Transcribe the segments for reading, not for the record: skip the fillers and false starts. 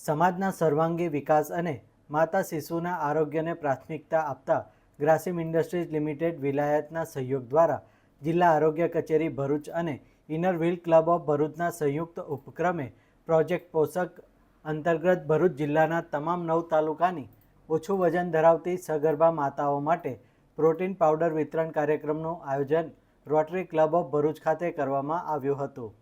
સમાજના સર્વાંગી વિકાસ અને માતા શિશુના આરોગ્યને પ્રાથમિકતા આપતા ગ્રાસિમ ઇન્ડસ્ટ્રીઝ લિમિટેડ વિલાયતના સહયોગ દ્વારા જિલ્લા આરોગ્ય કચેરી ભરૂચ અને ઇનર વ્હીલ ક્લબ ઓફ ભરૂચના સંયુક્ત ઉપક્રમે પ્રોજેક્ટ પોષક અંતર્ગત ભરૂચ જિલ્લાના તમામ 9 તાલુકાની ઓછું વજન ધરાવતી સગર્ભા માતાઓ માટે પ્રોટીન પાવડર વિતરણ કાર્યક્રમનું આયોજન રોટરી ક્લબ ઓફ ભરૂચ ખાતે કરવામાં આવ્યું હતું।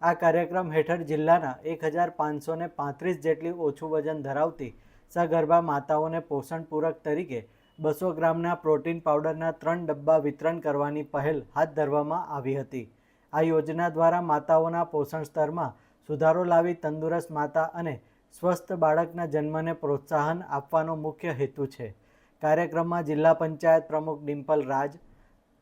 આ કાર્યક્રમ હેઠળ જિલ્લાના 1535 જેટલી ઓછું વજન ધરાવતી સગર્ભા માતાઓને પોષણ પૂરક તરીકે 200 ગ્રામના પ્રોટીન પાવડરના 3 ડબ્બા વિતરણ કરવાની પહેલ હાથ ધરવામાં આવી હતી। આ યોજના દ્વારા માતાઓના પોષણ સ્તરમાં સુધારો લાવી તંદુરસ્ત માતા અને સ્વસ્થ બાળકના જન્મને પ્રોત્સાહન આપવાનો મુખ્ય હેતુ છે। કાર્યક્રમમાં જિલ્લા પંચાયત પ્રમુખ ડિમ્પલ રાજ,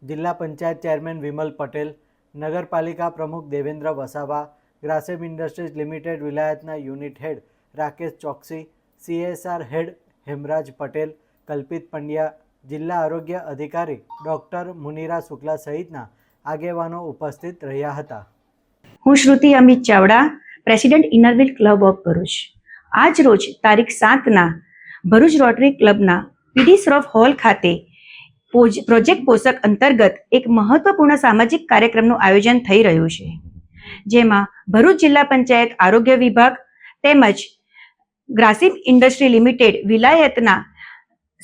જિલ્લા પંચાયત ચેરમેન વિમલ પટેલ, નગરપાલિકા પ્રમુખ દેવેન્દ્ર વસાવા, ગ્રાસિમ ઇન્ડસ્ટ્રીઝ લિમિટેડ વિલાયતના unit head Rakesh Chokshi, CSR head Hemraj Patel, Kalpit Pandya, જિલ્લા આરોગ્ય અધિકારી ડૉક્ટર મુનિરા શુક્લા સહિતના આગેવાનો ઉપસ્થિત રહ્યા હતા। હું Shruti Amit Chavda, president Inner wheel Club of Bharuch. આજ રોજ તારીખ 7ના ભરૂચ રોટરી ક્લબના PD શ્રોફ હોલ ખાતે પ્રોજેક્ટ પોષક અંતર્ગત એક મહત્વપૂર્ણ સામાજિક કાર્યક્રમનું આયોજન થઈ રહ્યું છે, જેમાં ભરૂચ જિલ્લા પંચાયત આરોગ્ય વિભાગ તેમજ ગ્રાસિમ ઇન્ડસ્ટ્રી લિમિટેડ વિલાયતના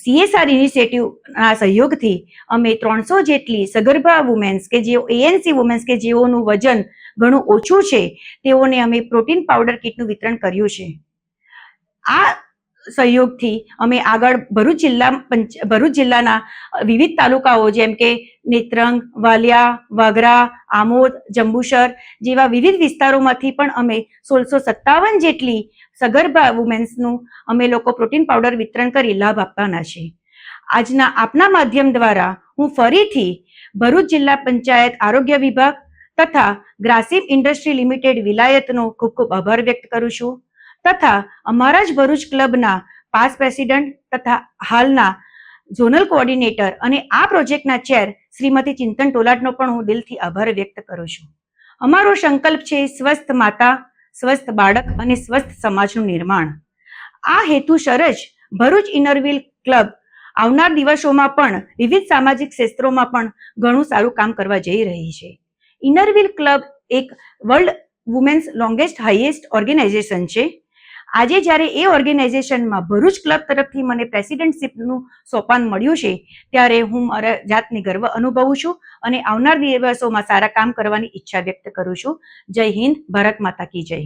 CSR ઇનિશિયેટિવના સહયોગથી અમે 300 જેટલી સગર્ભા વુમેન્સ કે જેઓ ANC વુમેન્સ કે જેઓનું વજન ઘણું ઓછું છે તેઓને અમે પ્રોટીન પાવડર કીટનું વિતરણ કર્યું છે। આ સહયોગથી અમે આગળ ભરૂચ જિલ્લાના વિવિધ તાલુકાઓ જેમ કે નેત્રંગ, વાલિયા, વાગરા, આમોદ, જંબુસર જેવા વિવિધ વિસ્તારોમાંથી પણ અમે 1657 જેટલી સગર્ભા વુમેન્સનું અમે લોકો પ્રોટીન પાવડર વિતરણ કરી લાભ આપવાના છે। આજના આપના માધ્યમ દ્વારા હું ફરીથી ભરૂચ જિલ્લા પંચાયત આરોગ્ય વિભાગ તથા ગ્રાસિમ ઇન્ડસ્ટ્રી લિમિટેડ વિલાયતનો ખૂબ ખૂબ આભાર વ્યક્ત કરું છું તથા અમારા જ ભરૂચ ક્લબના પાસ્ટ પ્રેસિડેન્ટ તથા હાલના ઝોનલ કોઓર્ડિનેટર અને આ પ્રોજેક્ટના ચેર શ્રીમતી ચિંતન ટોલાટનો પણ હું દિલથી આભાર વ્યક્ત કરું છું। અમારો સંકલ્પ છે સ્વસ્થ માતા, સ્વસ્થ બાળક અને સ્વસ્થ સમાજનું નિર્માણ। આ હેતુસર જ ભરૂચ ઇનર વ્હીલ ક્લબ આવનાર દિવસોમાં પણ વિવિધ સામાજિક ક્ષેત્રોમાં પણ ઘણું સારું કામ કરવા જઈ રહી છે। ઇનર વ્હીલ ક્લબ એક world women's longest highest organisation છે। આજે જ્યારે એ ઓર્ગેનાઇઝેશનમાં ભરૂચ ક્લબ તરફથી મને પ્રેસિડેન્ટશીપનું સોપાન મળ્યું છે ત્યારે હું મારા જાતને ગર્વ અનુભવું છું અને આવનાર દિવસોમાં સારા કામ કરવાની ઈચ્છા વ્યક્ત કરું છું। જય હિન્દ, ભારત માતા કી જય।